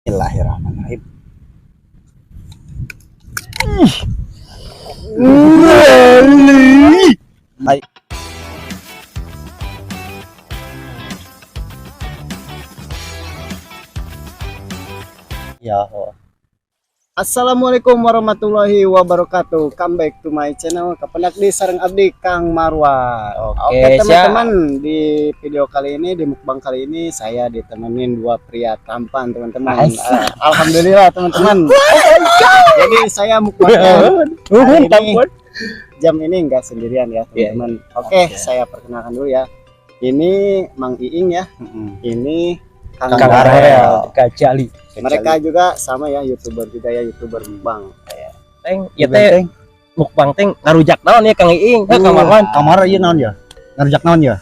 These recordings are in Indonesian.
Bismillahirrahmanirrahim. Hai. Ya. Assalamualaikum warahmatullahi wabarakatuh. Come back to my channel. Kepenak di sareng abdi Kang Marwan. Oke teman-teman, di video kali ini, di mukbang kali ini saya ditemenin dua pria tampan teman-teman. Alhamdulillah teman-teman. Jadi saya mukbangnya hari ini, jam ini enggak sendirian ya teman-teman. Oke, saya perkenalkan dulu ya. Ini Mang Iing ya. Ini Kang Darel, Kajali. Mereka juga sama ya, youtuber juga ya, youtuber mukbang. Teng, ya teh mukbang teng ngarujak naon ya Kang Iing, Kang Marwan. Kamar ieu naon ya? Ngarujak naon ya?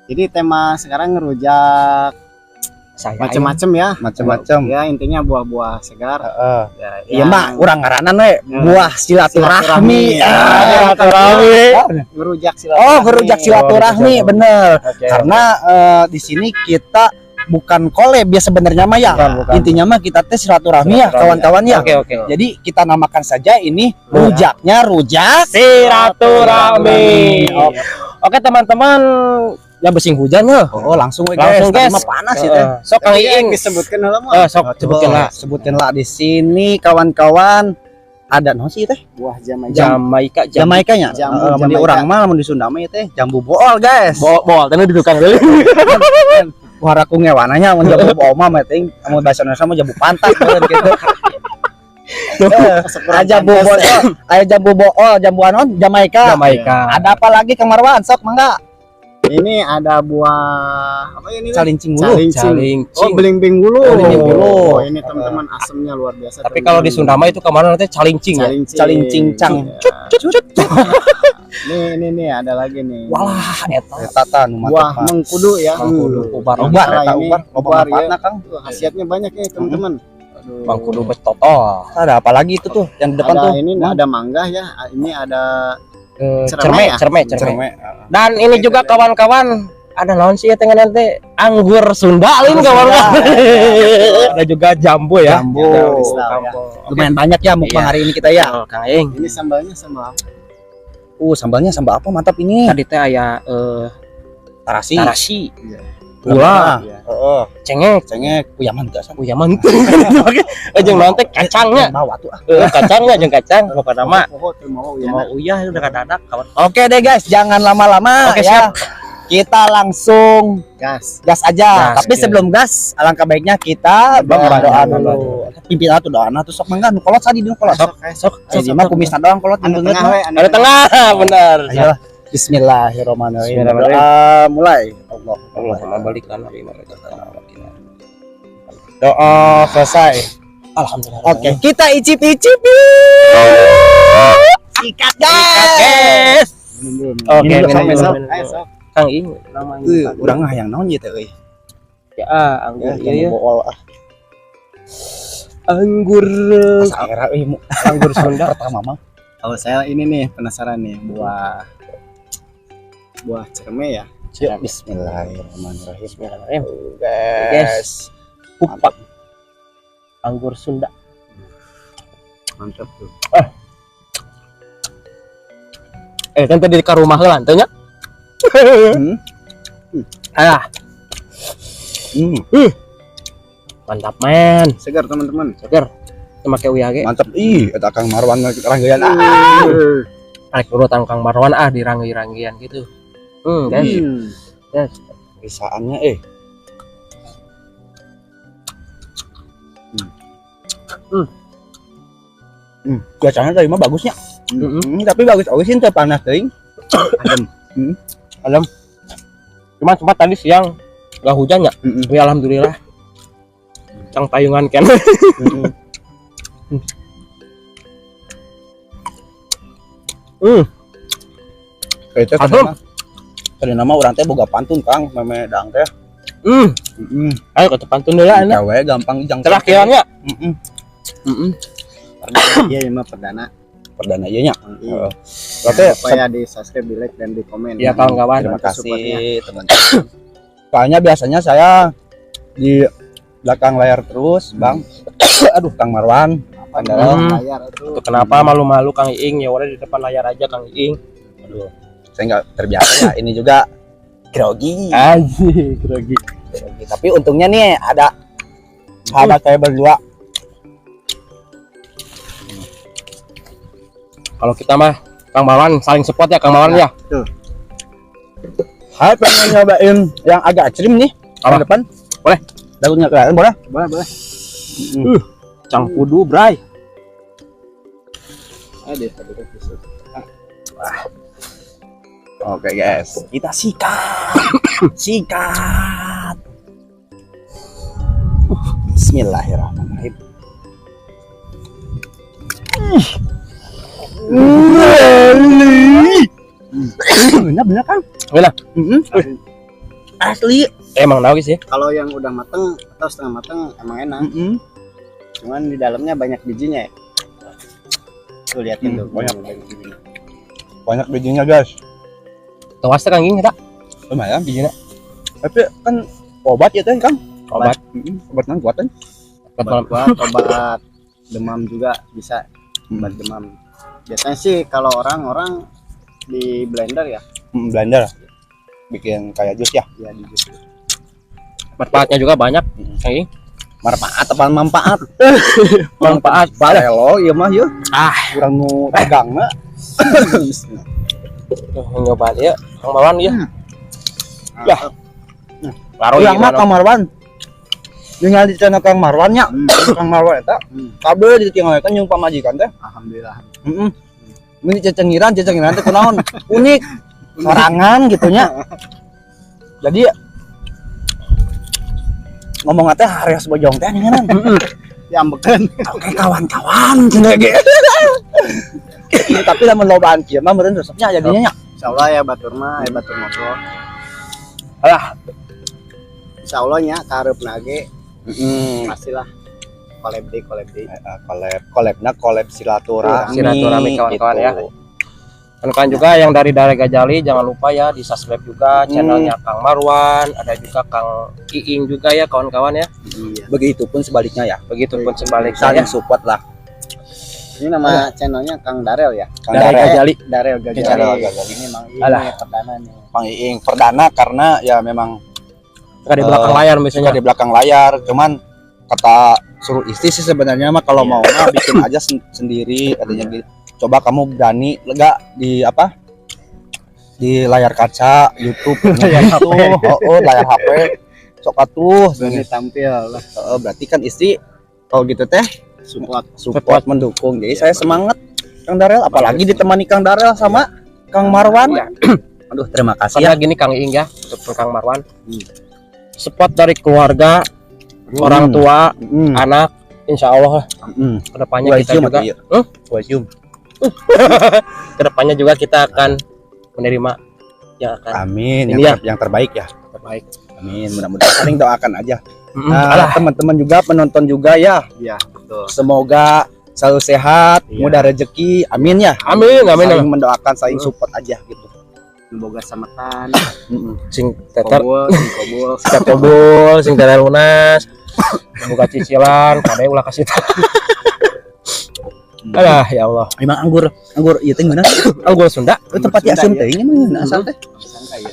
Jadi tema sekarang ngerujak macam-macam ya, Macam-macam. ya intinya buah-buah segar. Ya, Iya mah urang ngaranan we buah silaturahmi. Silaturahmi. Ngerujak silaturahmi. Oh, ngerujak silaturahmi, bener. Karena di sini kita bukan collab ya sebenarnya mah ya. Intinya mah kita tes silaturahmi ya kawan-kawan ya. Oke. Jadi kita namakan saja ini rujaknya rujak Silaturahmi. Oke teman-teman, ya besing hujan ya. Oh, langsung we Langsung, guys. guys. Mah panas itu. Sok Kang Iing disebutkan dulu mah. sok sebutkeun lah. Sebutkan lah di sini kawan-kawan. Ada naon sih teh? Buah Jamaika, Jamaika nya. Jambu Mun di Jamaika. urang mah mun di Sunda mah teh jambu bool guys. Bol, tadi di tukang deui. Wara ku ngewananya mun jambu bool mah teh mun bahasa Indonesia mah jambu pantat meureun gitu. Jambu bool, aya jambu bool, jambu anon, Jamaika. Ada apa lagi Kang Marwan? Sok mangga. Ini ada buah apa ini? Calincing bulu. Calincing. Oh, belimbing bulu. Belimbing bulu. Oh, ini teman-teman asamnya luar biasa. Tapi kalau di Sunda mah itu kemarin nanti calincing ya. Calincing cang. Nih ada lagi nih. Walah eta nu Buah mengkudu ya. Mengkudu, ubar. Obar Setelah eta ini, obar, ubar ya. manfaatna Kang. Khasiatnya banyak ya teman-teman. Mangkudu bes totol. Ada apa lagi itu tuh yang di depan Ada tuh? ini ada mangga ya. Ini ada Cerme. Cerme. Dan ini juga kawan-kawan ada naon sih ya tengah nanti anggur Sunda lain kawan-kawan. Ada juga jambu ya. Jambu. Lumayan Banyak ya mukbang hari ini kita ya. Kang Iing. Ini sambalnya sambal apa? Sambalnya sambal apa mantap ini? Tadi teh aya Tarasi. tarasi, Gula. Iya. cengek, Uyaman gak sama. uyaman. Jeung naon teh kacangnya. Bawa tuh. Kacangnya jeung kacang pokokna mah. Mau Mau uyah udah kadadak kawan. Oke deh guys, jangan lama-lama Oke, ya. Kita langsung gas. gas aja. Gas, Tapi oke. sebelum gas, alangkah baiknya kita Berdoa berdoa dulu. dulu. Pimpin atuh doana tuh sok mangga nu kolot sadi nu kolot. Sok. Jadi mah kumisna doang kolot Anu yang tengah we, anu Ada tengah, benar. Ayo. Bismillahirrahmanirrahim. Bismillahirrahmanirrahim. Doa mulai. Allahumma barik lana bima Doa selesai. Alhamdulillah. Oke, kita icip-icip. Sikat guys. Oke, Minum, Ayo sok. Kang Iing Urang hayang naon ieu teh euy. ya anggur iya ya. Bool ah. Anggur Saera euy anggur Sunda. pertama mah. Kalau saya ini nih penasaran nih buah cerme ya. Yuk, bismillahirrahmanirrahim. Bismillahirrahmanirrahim. Guys. Pupak anggur Sunda. Mantap tuh. Kan tadi ke rumah heula teh nya. Ah, mantap men. Segar teman-teman. Seger. Make uyah ge. Mantap. Ih, eta Kang Marwan ranggean. Arek urutan Kang Marwan diranggi-ranggian gitu. Guys. Guys. Bisaannya Cuacanya tadi mah bagusnya. Tapi bagus awesin teh panas teuing. Adem. Cuma sempat tadi siang gak hujan ya. Ya alhamdulillah. Cang tayungan kan. Itu Asam. tadi nama urang teh boga pantun Kang, memedang teh. Ayo ke depan tunda lah enak. Gawe gampang jang. Terakhirnya. Iya, mah perdana. Perdana ieu nya. Iya. Berarti Supaya di subscribe, di like dan di komen. Ya kawan-kawan. terima supportnya. kasih teman-teman. Soalnya biasanya saya di belakang layar terus, Bang. Aduh, Kang Marwan. Apa di Hmm. layar itu? Tuh, kenapa malu-malu Kang Iing? Ya udah di depan layar aja Kang Iing. Aduh, saya nggak terbiasa ya. Ini juga grogi. Anjir, grogi. Tapi untungnya nih ada saya berdua. Kalau kita mah Kang Marwan saling support ya Kang Marwan ya. Tuh. Saya pengen nyobain yang agak ekstrim nih. Apa? Tahun depan. Boleh. Daunnya kelihatan boleh? Boleh. Cangkudu, Bray. Ada. Oke guys, kita sikat. Sikat. Bismillahirrahmanirrahim. Bener kan? Bener. Asli. Emang tahu sih. Kalau yang udah mateng atau setengah mateng emang enak. Cuman di dalamnya banyak bijinya ya. Tuh liatin tuh. banyak. bijinya. Banyak bijinya guys. Tawas Kang Iing kita. Lumayan. Bijinya Tapi kan obat ya teh Kang. obat. Obat nan kuatan. Obat Obat demam juga bisa. Obat demam. Biasanya sih kalau orang-orang di blender ya. Blender. Bikin kayak jus ya. Ya di jus. manfaatnya juga banyak Kang Iing. Manfaat apa manfaat? Manfaat banyak. Halo, iya mah yuk. Kurang nu dagang mah. Nyoba ya Kang Marwan ya. Ya. Laro Yang mah Kang Marwan. Tinggal di channel Kang Marwan nya. Kang Marwan eta kabeh ditinggalkan jeung pamajikan teh. Alhamdulillah. Heeh. Ini cecengiran teh kunaon? Unik. Sorangan gitunya. Jadi ngomong teh hareos bojong teh ninganan. Ya ambekeun. Oke kawan-kawan cenah ge. Tapi lamun lobaan kieu mah meureun resepnya jadinya nya. Insyaallah ya batur mah, batur ngobrol. Alah, Insyaallah nya kareupna ge Heeh. pastilah collab deui. Collab silaturahmi. Silaturahmi kawan-kawan ya. gitu. Kan juga yang dari Dare Gajali jangan lupa ya di subscribe juga channelnya Kang Marwan, ada juga Kang Iing juga ya kawan-kawan ya. Iya. Begitupun sebaliknya ya. Begitupun sebaliknya Saling ya. support lah. Ini nama channelnya Kang Darel ya. Kang Dare Darel. Gajali. Darel Gajali. Darel Gajali. Ini Mang Alah. Iing perdana nih. Bang Iing perdana karena ya memang Nggak di belakang layar misalnya. di belakang layar, cuman kata suruh istri sih sebenarnya mah kalau mau mah bikin aja sendiri katanya gitu. Coba kamu berani lega di apa? Di layar kaca YouTube layar HP. Layar HP. Sok atuh Berani tampil lah. berarti kan istri kalau gitu teh support mendukung. Jadi saya semangat Kang Darel, apalagi ditemani Kang Darel sama Kang Marwan. Ya. Aduh, terima kasih Karena ya. gini Kang Iing ya untuk Kang Marwan. Support dari keluarga, orang tua, anak, insya Allah kedepannya kita juga, kedepannya juga kita akan menerima yang akan Amin. Ini Yang terbaik ya. terbaik. Amin. Mudah-mudahan saling doakan aja. Alah, Teman-teman juga penonton juga ya. Iya, betul. Semoga selalu sehat, Iya. mudah rezeki. Amin ya. amin, amin. Saling mendoakan, saling support aja gitu. Boga sametan, Sing teter, kobul. sing tobol, sing darah lunas, buka cicilan, kade ulah kasih tahu. Alah, ya Allah. Emang anggur ieu teh mana? Anggur Sunda, Itu tempatnya Sunda, asam ya. teh mana asal teh? Sangka ya.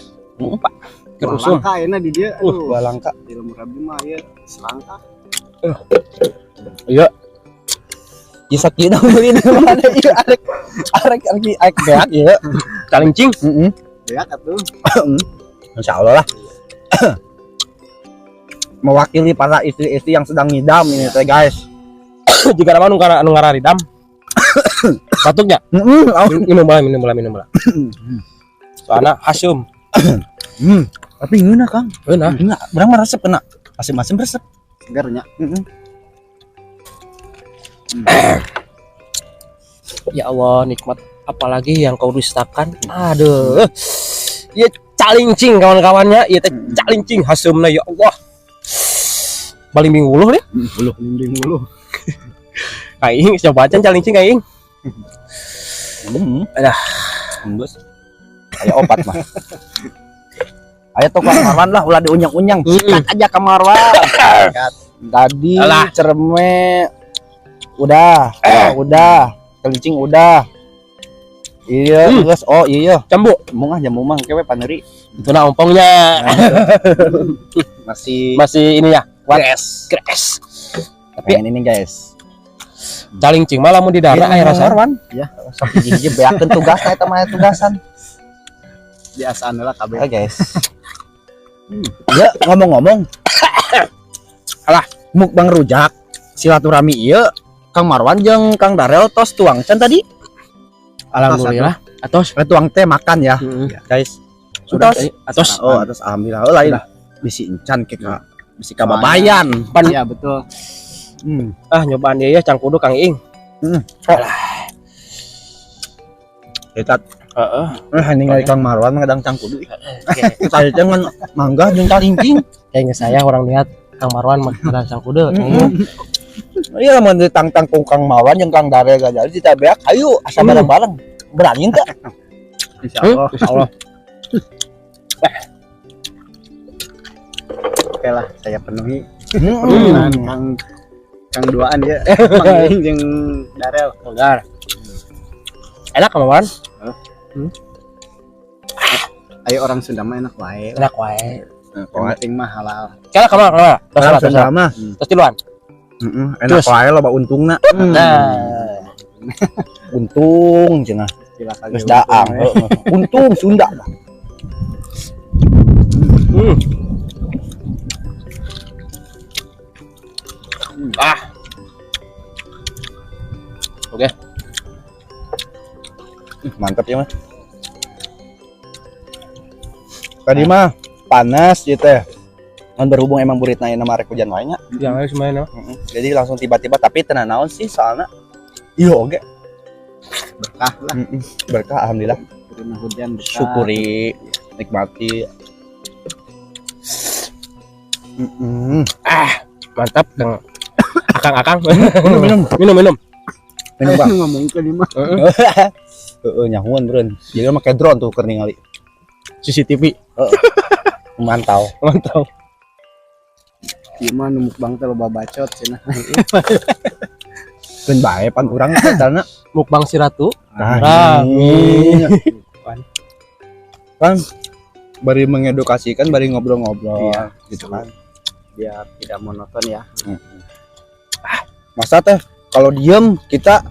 Pak. Kerusung. Langka enak di dia. Gua langka. Di lemur abdi mah ya selangka. Iya, Ya sakit beli mana ieu arek beak ieu. calincing. Heeh. Ya atuh. Insyaallah lah. Mewakili para istri-istri yang sedang ngidam ini teh guys. Jika nama anu ngararidam. Batuknya. Minum bola. Soalnya asum. Tapi ngeuna Kang. Benar. Enggak, berang mah resep kena. Asim-asim resep. Segarnya. Ya Allah, nikmat apalagi yang kau dustakan. Aduh. Ya calincing kawan-kawannya, ya teh calincing hasumna ya Allah. Baling binguluh deh. Bulu. Aing coba aja calincing aing. Adah. Bos. Aya opat mah. Aya tong Kang Marwan lah ulah diunyang-unyang. Sikat aja Kang Marwan. Tadi Alah. cerme udah, udah, kencing udah. Iya, terus oh iya, Cambu. mung jamu mang kewe paneri. Itu nah ompongnya. Masih Masih ini ya. Gres. Gres. Tapi ini guys. Calincing malah mau di darat air rasa. Marwan. Ya. Sok hiji beakeun tugasna eta mah tugasan. Biasaan lah kabeh. Ya guys. Ya ngomong-ngomong. Alah, mukbang rujak silaturahmi ieu Kang Marwan jeung Kang Darel tos tuang can tadi. Alhamdulillah. Atos. Tuang teh makan ya. Guys. Sudah. Atos. Atos. Oh, atas alhamdulillah. Oh, lain. Bisi encan kita. Bisi kababayan. Pan. Iya betul. Ah nyobaan dia ya cangkudu Kang Ing. Eta Heeh. ningali Kang Marwan ngadang cangkudu. Saya jangan mangga jeung calincing. Kayaknya saya orang lihat Kang Marwan makan cangkudu. Iya mun ditang-tang ku Kang Marwan jeung Kang Darel gajal kita beak ayo asa bareng-bareng. Berani teh. Insyaallah. Insyaallah. Oke lah, saya penuhi. Hmm. Kang duaan ya. Kang Ing jeung Darel. Benar. Enak Kang Marwan? Ayo orang Sunda mah enak wae. Enak wae. Yang penting mah halal. Kala Kang Marwan. Kalau Sunda mah Terus duluan. enak wae loba untungna. Nah. Untung cenah. Silakan. Geus daang. Untung Sunda. Ah. Oke. Mantap ya mah. Tadi mah panas gitu ya. Kan berhubung emang buritna ieu mah rek hujan wae nya. Yang semuanya. Jadi langsung tiba-tiba tapi tenan naon sih soalnya iya oge. Berkah lah. Berkah alhamdulillah. Turun hujan berkah. Syukuri, nikmati. Mantap Kang. Akang. Minum. Minum. Minum Bang. Ngomong ke lima. Heeh nyahuan beureun. Jadi make drone tuh keur ningali. CCTV. Mantau. Mantap. Gimana mukbang teh loba bacot cenah. Keun bae pan urang karena Mukbang si Ratu. rame. Kan bari mengedukasikan, bari ngobrol-ngobrol Iya. gitu kan. Biar tidak monoton ya. Masa teh kalau diem kita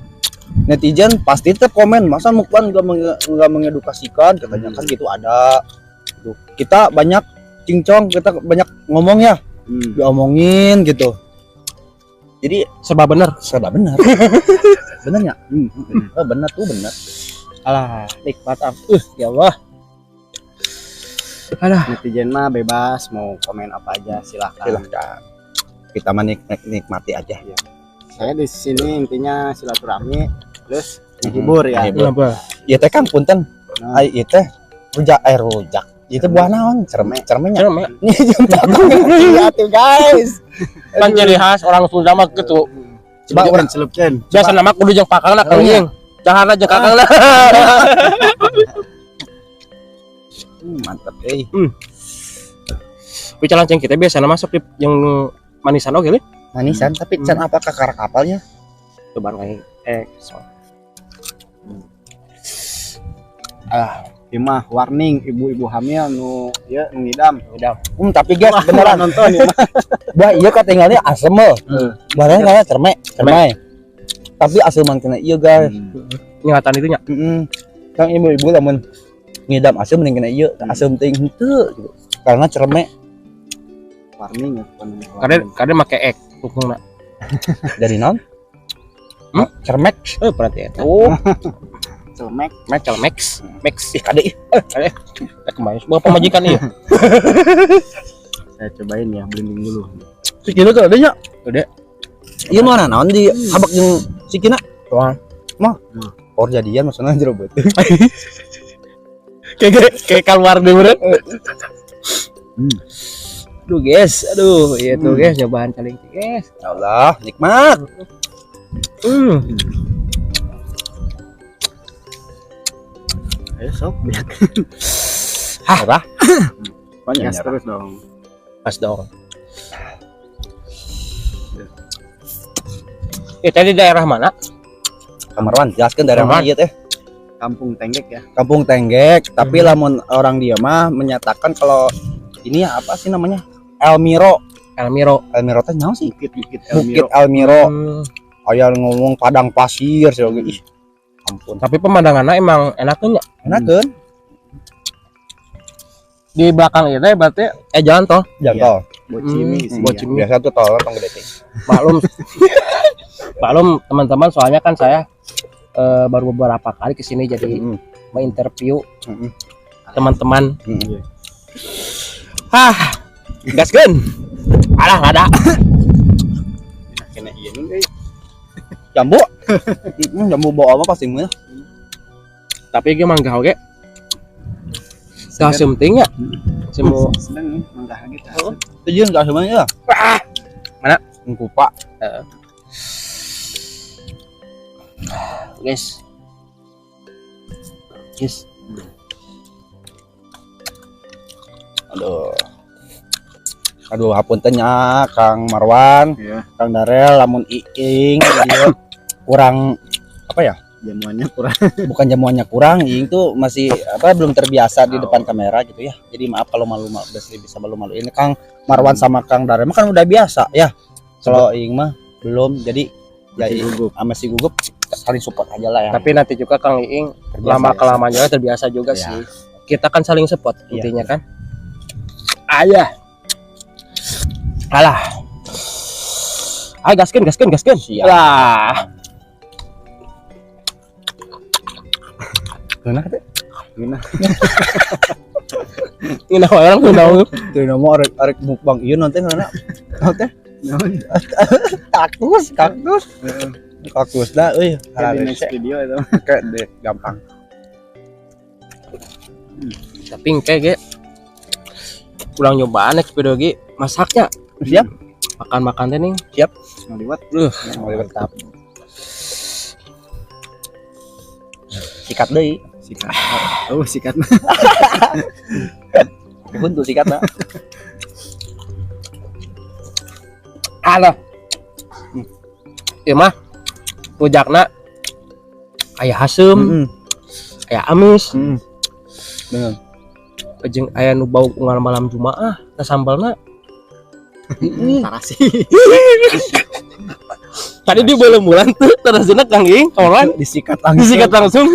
netizen pasti teh komen masa mukbang nggak mengedukasikan katanya kan gitu ada. Tuh, kita banyak cincong, kita banyak ngomong ya, diomongin gitu. Jadi Serba bener. serba benar. Benernya? Oh, benar tuh benar. Alah, nikmat ya Allah. Alah, Netizen mah bebas mau komen apa aja silakan. Silahkan. Kita mah nikmati aja. Saya di sini intinya silaturahmi terus menghibur ya. kenapa? Iya teh Kang punten. Nah. Ai ieu teh rujak. Itu buah naon? Cermenya. Cerme. Iya tuh guys. Kan ciri khas orang Sunda mah gitu. Coba urang celupkeun. Biasa nama kudu jeung pakangna Kang Ing. Jangan aja kakangna. Mantap euy. Bicara ceng kita biasa masuk di yang manisan oke nih. Manisan tapi can apa kakar kapalnya? Coba kayak Imah warning ibu-ibu hamil nu ya ngidam. Tapi guys beneran nonton ya. Bah iya katinggalnya asem mah. Barang kayak cerme. Tapi aseman kena iya guys. ingatan itunya. Kang ibu-ibu lamun ngidam asem mending kena iya, asem teuing henteu gitu. Karena cerme Warning ya. Kadang make ek pungkungna. dari naon? Cermek. Berarti eta. Oh, Celmek. Max. ih kade ih. Kemarin sebuah pemajikan iya. Saya cobain ya blending dulu. Sikina tuh adanya. Udah. Iya mana naon di habak jeung sikina? Doang. Mah. Or jadian maksudnya jero beuteung. Kayak keluar deh bener. Aduh guys, iya tuh guys, cobaan caling guys. Ya Allah, nikmat. Ayo sok biar Murah. gas terus dong. Pas dong. Tadi daerah mana? Kang Marwan jelaskan daerah Marwan. mana ieu teh? Kampung Tenggek ya. Kampung Tenggek, tapi lamun orang dia mah menyatakan kalau ini apa sih namanya? Elmiro. Elmiro. Elmiro teh naon sih? Bukit Bukit Elmiro. Elmiro. Aya ngomong padang pasir sih ih. Ampun. Tapi pemandangannya emang enaknya. Enakeun Di belakang itu berarti jalan tol. jalan tol. Bocimi sih. Bocimi. Biasa tuh tol tong gede teh. Maklum. Maklum teman-teman, soalnya kan saya baru beberapa kali kesini jadi Heeh. menginterview Heeh. teman-teman. Heeh. Gaskeun. Alah nggak ada. Kena ieu nu euy. Jambu. Jambu bawa apa pasti mah. Tapi ge mangga oge. Gak penting ya. Semua Sedang nih manggah lagi tah. Teujeun ka semuanya. Mana? Kupa. guys. Guys. Aduh hapunten nya Kang Marwan, Iya. Kang Darel, lamun iing dia kurang apa ya? Jamuannya kurang. Bukan jamuannya kurang, iing tuh masih apa belum terbiasa di depan kamera gitu ya. Jadi maaf kalau malu-malu bisa malu-malu. Ini Kang Marwan sama Kang Darel mah kan udah biasa ya. Kalau iing mah belum. Jadi ya masih gugup saling support aja lah ya. Tapi nanti juga Kang Iing lama kelamaan juga terbiasa juga Ya. sih. Kita kan saling support Iya. intinya kan. Ayah. Alah. Ayo gaskeun. Siap. Lah. Kenapa teh? Ini orang tuh tahu. Tuh nama arek mukbang ieu nanti karena teh kaktus dah euy. Di next video itu. Kayak deh gampang. Tapi kayak kurang nyobaan next video ge masaknya. Siap. Makan teh nih. Ngaliwat. Mantap. Sikat deui. Sikat. Oh, sikat. Buntu sikatna. Alah. Ieu mah rujakna aya hasem, Heeh. aya amis, Bener. jeung aya nu bau unggal malam Jumaah, teh sambalna. Tarasi. Tadi di bulan tuh terusna Kang Iing kawan Disikat langsung. disikat langsung.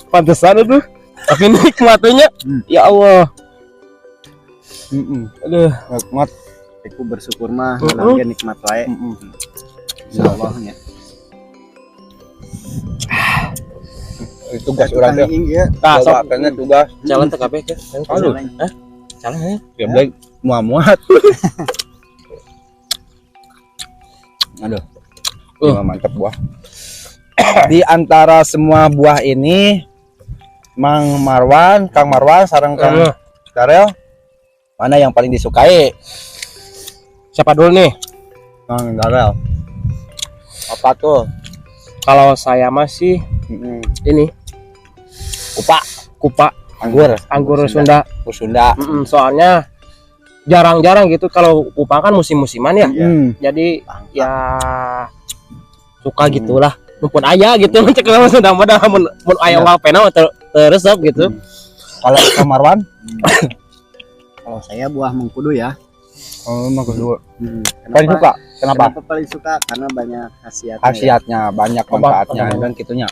Pantesan itu. Tapi nikmatnya ya Allah. Aduh, Nikmat. Aku bersyukur mah nangge nikmat wae. Insyaallah nya. Tugas urang teh. Ieu nah sok Karena tugas. jalan teh kabeh ke. Aduh. Jalan ya. Ya black muat. Aduh. Mantap buah. Di antara semua buah ini Mang Marwan, Kang Marwan sareng Kang Darel mana yang paling disukai? Siapa dulu nih? Kang Darel. Apa tuh? Kalau saya masih ini kupa anggur Sunda. Sunda. Soalnya jarang-jarang gitu kalau kupa kan musim-musiman ya. Jadi ya suka gitulah. Mumpun aya gitu cek kalau Sunda mah mun aya unggal pena teresep gitu. Kalau Kang Marwan? Kalau saya buah mengkudu ya. Oh, mah kedua. Kenapa? Paling suka. Kenapa? Kenapa paling suka? Karena banyak khasiatnya. Khasiatnya banyak manfaatnya Apa? dan gitunya.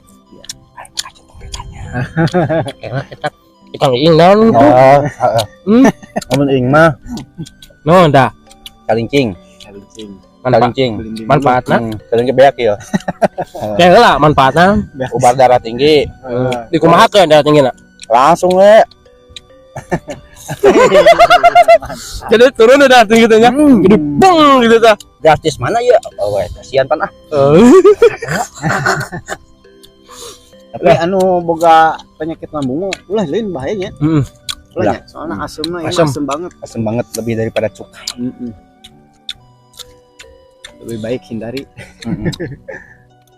Enak etak Kang Iing naon? Oh, namun ing mah No dah. kalincing. Kalincing. Kalincing. Manfaatna? Kalincing beak ya. Ya lah manfaatna. Ubar darah tinggi. Dikumahakeun darah tinggi na. Langsung we. Jadi turun udah tinggi teh nya. Jadi beng gitu tah. Drastis mana ya? Oh, we, kasihan pan ah. Tapi anu boga penyakit lambung ulah lain bahayanya. Heeh. Ulah nya, soalnya asemna ini Asem. asem banget. Asem banget lebih daripada cuka. Lebih baik hindari.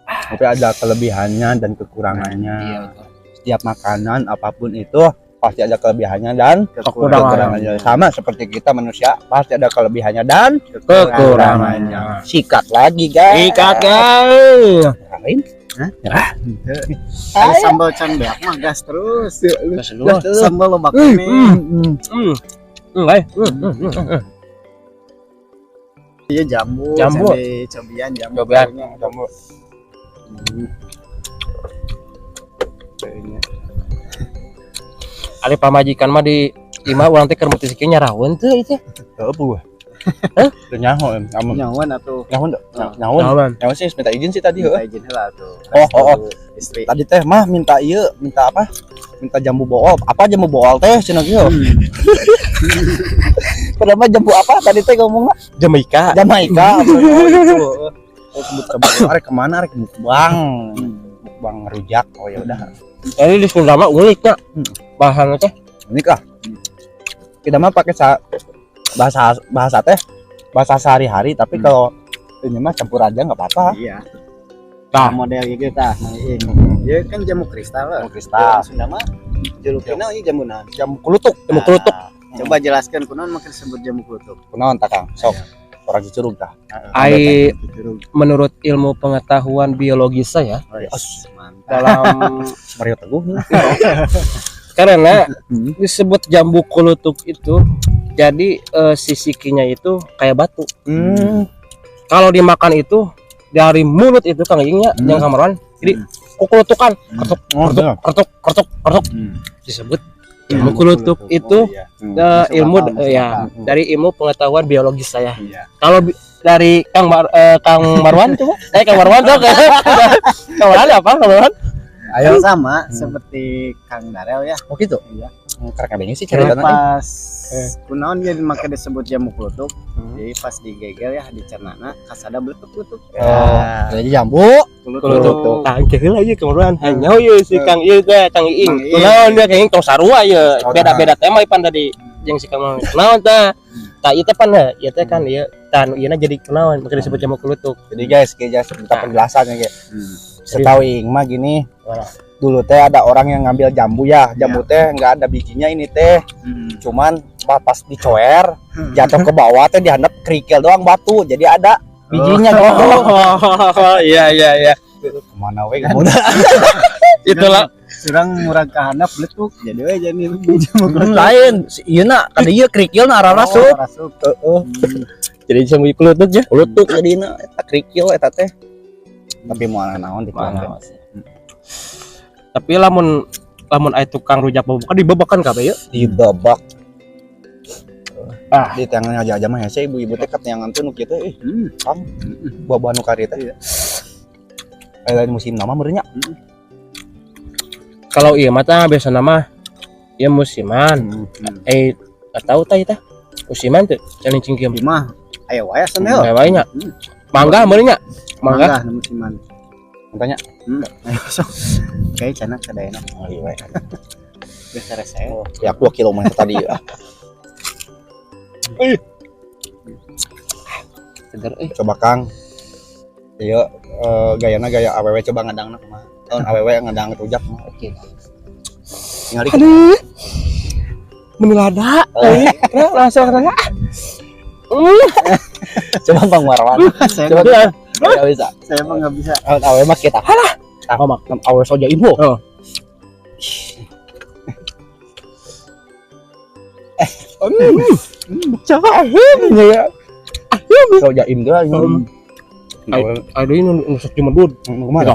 Tapi ada kelebihannya dan kekurangannya. Iya. Setiap makanan apapun itu pasti ada kelebihannya dan kekurangannya. Sama seperti kita manusia pasti ada kelebihannya dan Kekurangannya. Sikat lagi guys. Ikat guys. Lain. Ada sambal cambeak mah gas terus. Gas dulu. Sambal lobak ini. Guys. Iya jambu. Jambu. Cobian jambu. Cobian. Kamu Ali pamajikan mah di imah urang teh keur mutisikeun nyaraweun teu itu. apa gua? Hah? Nyaho kamu. Nyawan atau Nyaho enggak? Nyaho sih minta izin sih tadi minta heuh. izin heula tuh. Oh. Istri. Tadi teh mah minta apa? Minta jambu bool. Apa jambu bool teh cenah kieu? Kenapa jambu apa tadi teh ngomongna? Jamaika. Jamaika. Oh, sebut arek kemana arek mukbang. Mukbang rujak. Oh ya udah. Jadi di Sunda mah ulik nya. Bahannya teh Ini kah? Kita mah pakai bahasa sehari-hari tapi kalau ini mah campur aja nggak apa-apa. Iya. Tah. Model gitu tah. Ya kan jamu kristal lah. Jamu kristal. Sunda mah julukna ieu jamu naon? Jamu kelutuk. Jamu kelutuk. Coba jelaskan kunaon maka disebut jamu kelutuk. Kunaon tah Kang? Sok. Orang Cicurug tah. Ai menurut ilmu pengetahuan biologis saya Mantap. dalam Mario Teguh. karena disebut jambu kelutuk itu jadi sisikinya itu kayak batu. Kalau dimakan itu dari mulut itu Kang Ingnya yang kamaran jadi kukulutukan kertuk disebut jambu kelutuk itu ilmu dari ilmu pengetahuan biologis saya. Kalau dari Kang Marwan coba Kang Marwan tuh Kang Marwan apa Kang Marwan? Ayo sama seperti Kang Darel ya. Oh gitu. Iya. Karena banyak sih Jadi cerita pas kunaon dia maka disebut jamu kelutuk. Jadi pas digegel ya dicernana kasada beletuk-beletuk. Jadi jambu Kelutuk. Kang kehil aja Kang Marwan. Hanya ieu si Kang ieu teh Kang Iing. Kunaon dia Kang Iing tong sarua ieu. Beda-beda tema ipan tadi jeung si Kang Marwan. Kunaon tah? Tah ieu teh pan ieu teh kan ieu tan ieu jadi kunaon maka disebut jamu kelutuk. Jadi guys, kita minta penjelasannya guys. Setahu Ing mah gini. Dulu teh ada orang yang ngambil jambu ya. Jambu teh nggak ada bijinya ini teh. Cuman pas dicoer jatuh ke bawah teh dihandap kerikil doang batu. Jadi ada bijinya gitu. Iya. Kemana we kamu? Itulah Surang murag kahandap beletuk jadi we jadi jamu kelutuk. Lain. Ieu na kada ieu kerikilna arah rasuk. jadi jambu kelutuk ya. Kelutuk jadina eta kerikil eta teh. Tapi moal naon di mana? Tapi lamun aya tukang rujak babakan dibabakan kabeh ya. Dibabak. Di tangan aja mah hese ibu-ibu teh katenangan teh nu kieu teh Kang buah-buah nu kari teh. Lain musim nama meureunnya. Kalau ieu mah tah biasa nama ieu musiman. Tahu tah eta. Musiman teh calincing kieu. Mah aya wae senel. Aya wae nya. Mangga meureunnya. Mangga nu musiman. Tanya. Ayo sok. Kayak cenah kadayana. Oh iya. Geus rese. Ya 2 kilometer tadi. Seger Coba Kang. Ieu gayana gaya awewe coba ngadangna kumaha. Tahun awewe ngadang rujak mah oke. Ningali. aduh. Menilada. Langsung kana. Coba Bang Marwan. Saya Coba enggak bisa. saya mah enggak bisa. Awewe mah kita. Halah. Tah mak awewe soja ibu. Oh. Coba ya. Soja im dia. Aduh ini nusuk cuma dud. Kumaha?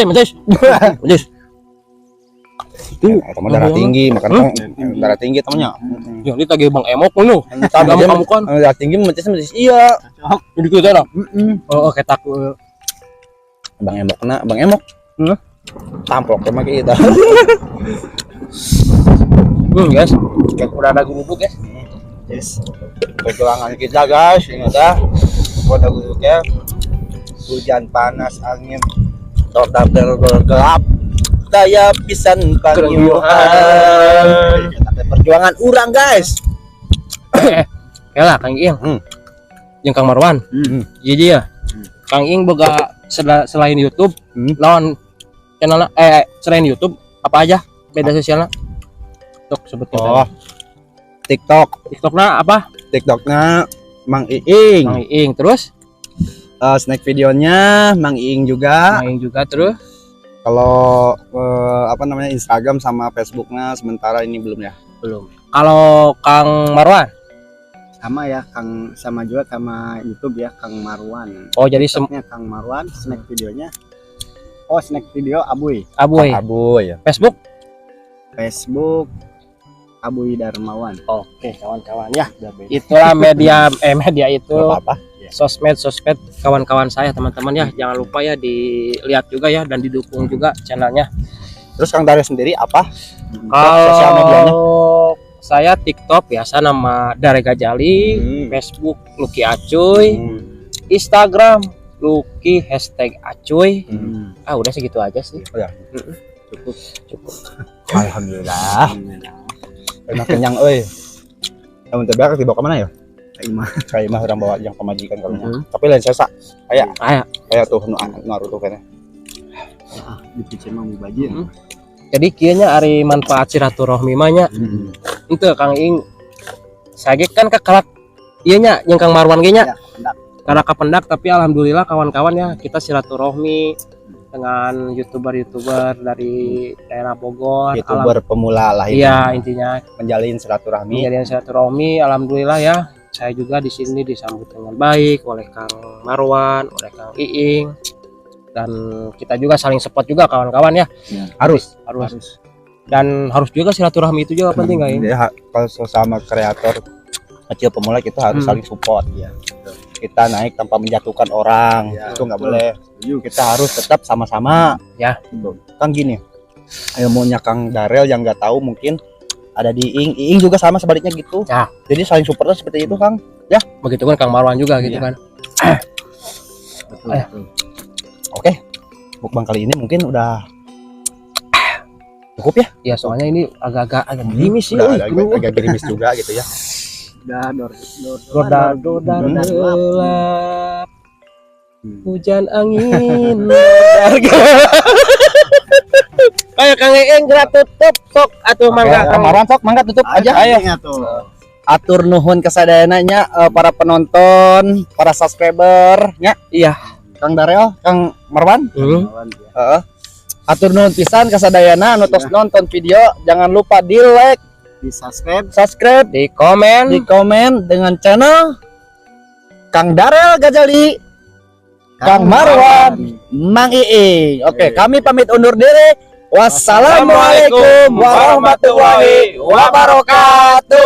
Majes. Itu teman darah tinggi, makan darah tinggi temannya. Ya ini tadi Bang Emok lu. Kamu kan. Darah tinggi mencis iya. Jadi kita dah. Oh ketak. Bang Emok kena, Bang Emok. Tamplok sama kita. Guys. Udah ada gubuk guys. Yes. Perjuangan kita guys, ini udah. Udah gubuknya. Hujan panas, angin, total gelap. Daya pisan panggilan. Perjuangan urang guys. Ya lah Kang Ing. Yang Kang Marwan. Jadi ya. Kang Ing boga selain YouTube lawan channelnya selain YouTube apa aja media sosialnya? Tok sebutin. Oh, TikTok. TikToknya apa? TikToknya Mang Iing. Mang Iing terus? Snack videonya Mang Iing juga. Mang Iing juga terus? Kalau apa namanya Instagram sama Facebooknya sementara ini belum ya. Belum. Kalau Kang Marwan? Sama ya Kang, sama juga sama YouTube ya Kang Marwan. Oh jadi TikToknya Kang Marwan, snack videonya. Oh snack video Abuy. Abuy. Abu ya. Facebook? Facebook Abuy Darmawan. Oke kawan-kawan ya. Itulah media media itu. Gak apa-apa. Sosmed kawan-kawan saya teman-teman ya, jangan lupa ya dilihat juga ya dan didukung juga channelnya. Terus Kang Dario sendiri apa? Kalau Sosial medianya? saya TikTok biasa nama Dare Gajali, Facebook Lucky Acuy, Instagram Lucky #Acuy. Udah segitu aja sih. Oh ya. Cukup. Alhamdulillah. Enak kenyang euy. Kamu tebak dibawa ke mana ya? Kayak mah orang bawa yang pemajikan kalau tapi lain sesa kayak tuh Naruto kayaknya Di PC mah mubajir. Jadi kieunya ari manfaat silaturahmi mah nya. Itu Kang Ing saya kan kekalak ieu nya jeung Kang Marwan ge nya. Karena kapendak tapi alhamdulillah kawan-kawan ya kita silaturahmi dengan youtuber dari daerah Bogor. YouTuber pemula lah iya intinya menjalin silaturahmi. Alhamdulillah ya. Saya juga di sini disambut dengan baik oleh Kang Marwan, oleh Kang Iing, dan kita juga saling support juga kawan-kawan ya. Harus. Dan harus juga silaturahmi itu juga penting kan? Ya, kalau sesama kreator kecil pemula kita harus saling support ya. Kita naik tanpa menjatuhkan orang, itu nggak boleh. Kita harus tetap sama-sama ya. Kan gini, ilmunya Kang Darel yang nggak tahu mungkin ada di Iing juga sama sebaliknya gitu ya. Jadi saling supportnya seperti itu Kang ya. Begitu kan Kang Marwan juga gitu kan. Betul. Oke, mukbang kali ini mungkin udah cukup ya. Ya soalnya ini agak gerimis sih. Agak gerimis juga gitu ya. Udah Doda gelap. Hujan angin. Kayak Kang Eng gerak tutup sok atuh mangga Kang Marwan sok mangga tutup aja. Ayo tuh. Atur nuhun kesadarannya para penonton, para subscriber nya. Iya. Kang Darel, Kang Marwan. Atur nuhun pisan kasadayana anu tos nonton video, jangan lupa di like, Di subscribe, di komen dengan channel Kang Darel Gajali, Kang Marwan, Mang Iing. Oke, kami pamit undur diri. Wassalamualaikum warahmatullahi wabarakatuh.